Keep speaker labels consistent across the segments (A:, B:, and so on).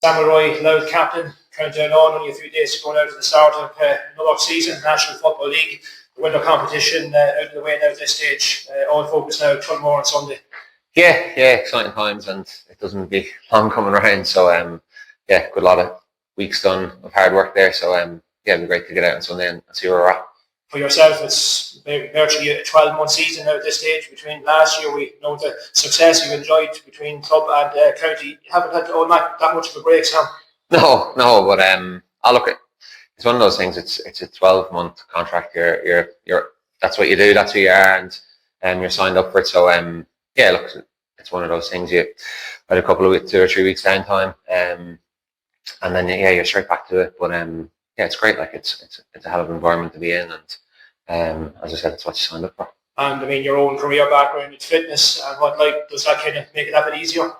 A: Mulroy, loud captain, counting on only a few days to go out to the start of another season, National Football League. The winter competition out of the way now at this stage. All focus now, Tullamore on Sunday.
B: Yeah, exciting times, and it doesn't be long coming around. So, good lot of weeks done of hard work there. So, it'd be great to get out on Sunday and see where we're at.
A: For yourself, it's virtually a 12-month season now at this stage. Between last year, we know the success you've enjoyed between club and county. You haven't had that much of a break, Sam.
B: No, but I'll look at. It's one of those things. It's a 12-month contract. You're that's what you do. That's who you are, and you're signed up for it. So look, it's one of those things. You had a couple of 2 or 3 weeks downtime, and then you're straight back to it. But it's great. Like it's a hell of an environment to be in, and as I said, it's what you signed up for.
A: And I mean, your own career background in fitness and whatnot, does that kind of make it that bit easier?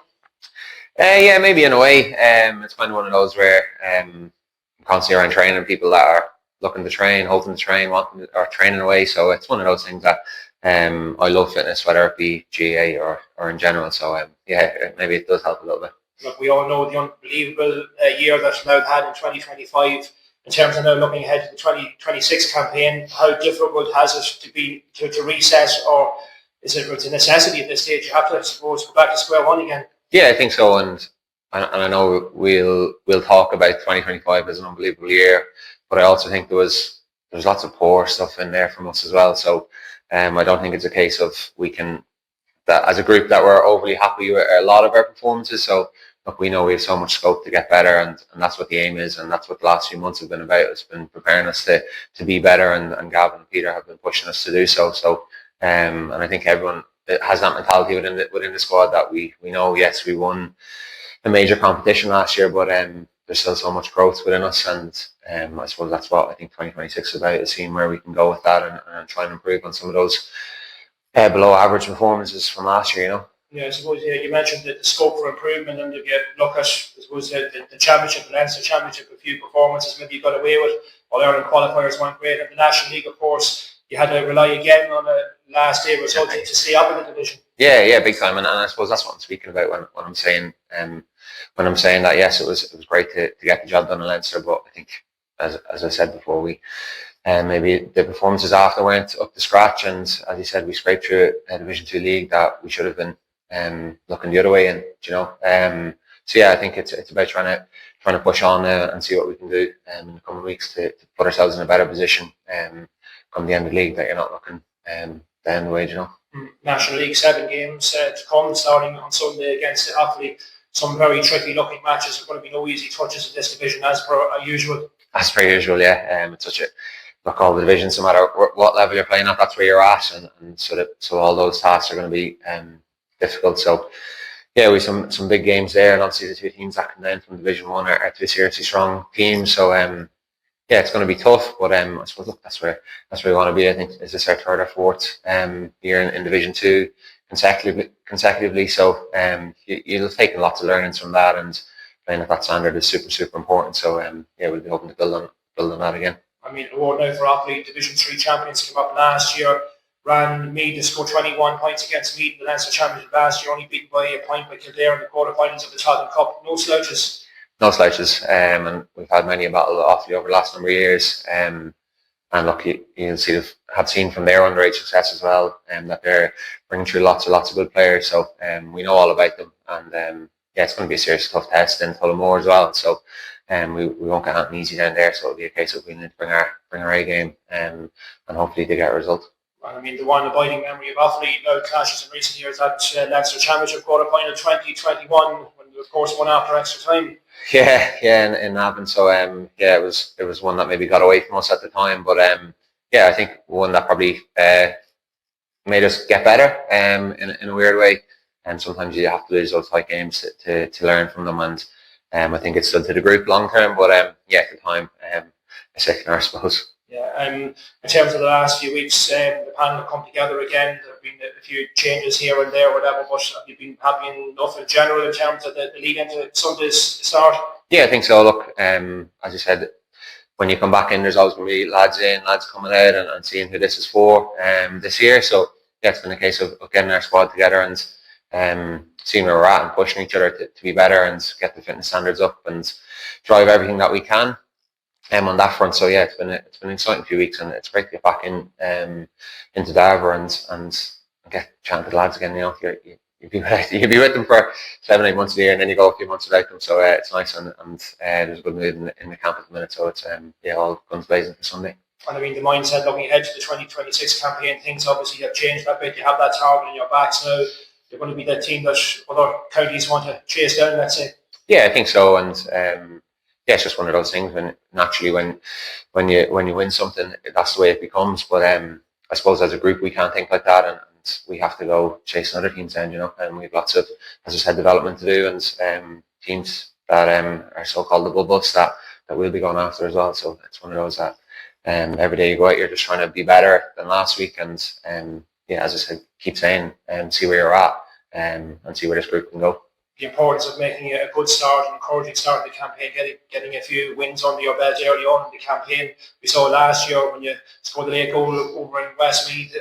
B: Maybe in a way. It's kind of one of those where I'm constantly around training people that are looking to train, hoping to train, or training away. So it's one of those things that I love fitness, whether it be GA or in general. So maybe it does help a little bit.
A: Look, we all know the unbelievable year that Louth had in 2025. In terms of now looking ahead to the 2026 campaign, how difficult has it to be to reset, or is it a necessity at this stage? You have to, I suppose, go back to square one again.
B: Yeah, I think so, and I know we'll talk about 2025 as an unbelievable year, but I also think there's lots of poor stuff in there from us as well. So I don't think it's a case of that as a group that we're overly happy with a lot of our performances. So look, we know we have so much scope to get better, and that's what the aim is, and that's what the last few months have been about. It's been preparing us to be better, and Gavin and Peter have been pushing us to do so. So and I think everyone has that mentality within the squad that we know, yes, we won a major competition last year, but there's still so much growth within us, and I suppose that's what I think 2026 is about, is seeing where we can go with that and try and improve on some of those below average performances from last year,
A: Yeah, I suppose you mentioned the scope for improvement, and if you look at, I suppose, the championship, the Leinster Championship, a few performances maybe you got away with. All-Ireland qualifiers weren't great, and the National League, of course, you had to rely again on a last day result to stay up in the division. Yeah,
B: big time, and I suppose that's what I'm speaking about when I'm saying that yes, it was great to get the job done in Leinster, but I think as I said before, we maybe the performances after weren't up to scratch, and as you said, we scraped through a Division 2 league that we should have been looking the other way in, I think it's about trying to push on now and see what we can do in the coming weeks to put ourselves in a better position come the end of the league, that you're not looking down the way,
A: National League 7 games to come, starting on Sunday against Offaly. Some very tricky looking matches. There's going to be no easy touches in this division as per usual.
B: As per usual, yeah. It's such a look, all the divisions, no matter what level you're playing at, that's where you're at, and so all those tasks are going to be difficult. So we have some big games there, and obviously the two teams that come down from Division 1 are two seriously strong teams. So it's going to be tough, but I suppose look, that's where we want to be. I think is this our third or fourth year in Division 2 consecutively. So you'll take lots of learnings from that, and playing at that standard is super important. So we'll be hoping to build on that again.
A: I mean, award now for Offaly, Division 3 champions, came up last year. Ran Meath to score 21 points against Meath in the Leinster Championship last year, only beaten by a point by Kildare in the quarterfinals of the Tottenham Cup. No slouches.
B: No slouches, and we've had many a battle with Offaly over the last number of years. And look, you'll have seen from their underage success as well, that they're bringing through lots of good players. So we know all about them, and it's going to be a serious tough test in Tullamore as well. So we won't get anything easy down there. So it'll be a case of we need to bring our A game, and hopefully to get a result.
A: I mean, the one abiding memory of Offaly clashes in recent years, that Leinster Championship quarter-final 2021, when of course won after extra time.
B: In Navan. So it was one that maybe got away from us at the time, but I think one that probably made us get better in a weird way. And sometimes you have to lose those tight games to learn from them, and I think it stood to the group long term. But at the time, a sickener, I suppose.
A: Yeah, in terms of the last few weeks, the panel have come together again. There have been a few changes here and there, whatever, but have you been happy enough in general in terms of the lead into Sunday's start? Yeah,
B: I think so. Look, as you said, when you come back in, there's always going to be lads coming out and seeing who this is for this year. So it's been a case of getting our squad together, and seeing where we're at and pushing each other to be better and get the fitness standards up and drive everything that we can on that front. So yeah, it's been an exciting few weeks, and it's great to get back into Darver and get chatting to the lads again. You know, you'd be with them for 7-8 months of the year, and then you go a few months without them. So it's nice, and there's a good mood in the camp at the minute. So it's all guns blazing for Sunday.
A: And I mean, the mindset looking ahead to the 2026 campaign, things obviously have changed a bit. You have that target in your backs now. You're going to be the team that other counties want to chase down, let's say.
B: Yeah, I think so. And it's just one of those things when naturally when you win something, that's the way it becomes. But I suppose as a group we can't think like that, and we have to go chasing other teams down, you know. And we have lots of, as I said, development to do, and teams that are so-called the bubbles that we'll be going after as well. So it's one of those that every day you go out, you're just trying to be better than last week, and as I said, keep saying see where you're at, and see where this group can go.
A: The importance of making a good start, an encouraging start in the campaign, getting a few wins under your belt early on in the campaign. We saw last year when you scored the late goal over in Westmeath,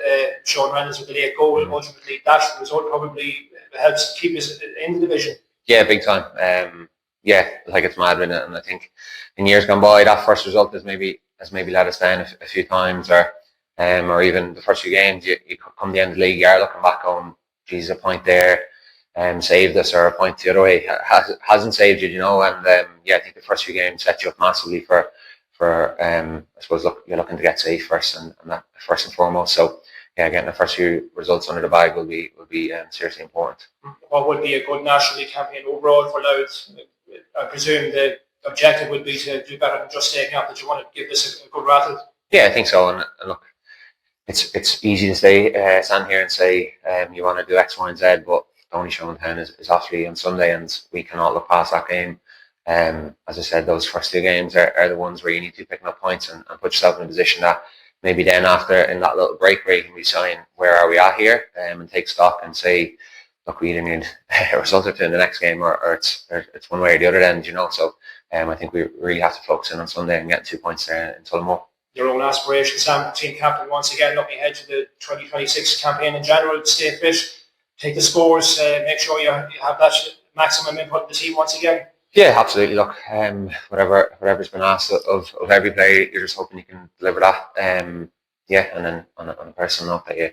A: Sean Reynolds with the late goal. Ultimately, that result probably helps keep us in the division.
B: Yeah, big time. Like it's mad, and I think in years gone by, that first result has maybe let us down a few times, or even the first few games. You come the end of the league, you are looking back on, geez, a point there saved us, or a point the other way hasn't saved you, you know. And I think the first few games set you up massively for I suppose you're looking to get safe first, and that first and foremost. So getting the first few results under the bag will be seriously important.
A: What would be a good National League campaign overall for Louth? I presume the objective would be to do better than just staying up, that you want to give this a good rattle.
B: Yeah, I think so. And look, it's easy to stand here and say you want to do X, Y, and Z, but the only show in town is Offaly on Sunday, and we cannot look past that game. As I said, those first two games are the ones where you need to be picking up points and put yourself in a position that maybe then after, in that little break where you can be saying, where are we at here, and take stock and say, look, we either need a result or two in the next game, or it's one way or the other end, you know. So I think we really have to focus in on Sunday and get 2 points there in Tullamore.
A: Your own aspirations, Sam, team captain, once again, looking ahead to the 2026 campaign in general, stay fit, take the scores, make sure you have that maximum input in the team once again.
B: Yeah, absolutely. Look, whatever's been asked of every player, you're just hoping you can deliver that. And then on a personal note, that you're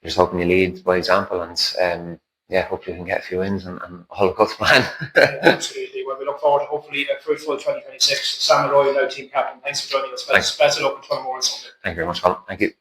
B: just hoping you lead by example, and hopefully we can get a few wins and all go to plan.
A: Absolutely. Well, we look forward to hopefully a fruitful 2026. Sam Mulroy, now team captain. Thanks for joining us. Best of luck in Tullamore on Sunday.
B: Thank you very much, Colin. Thank you.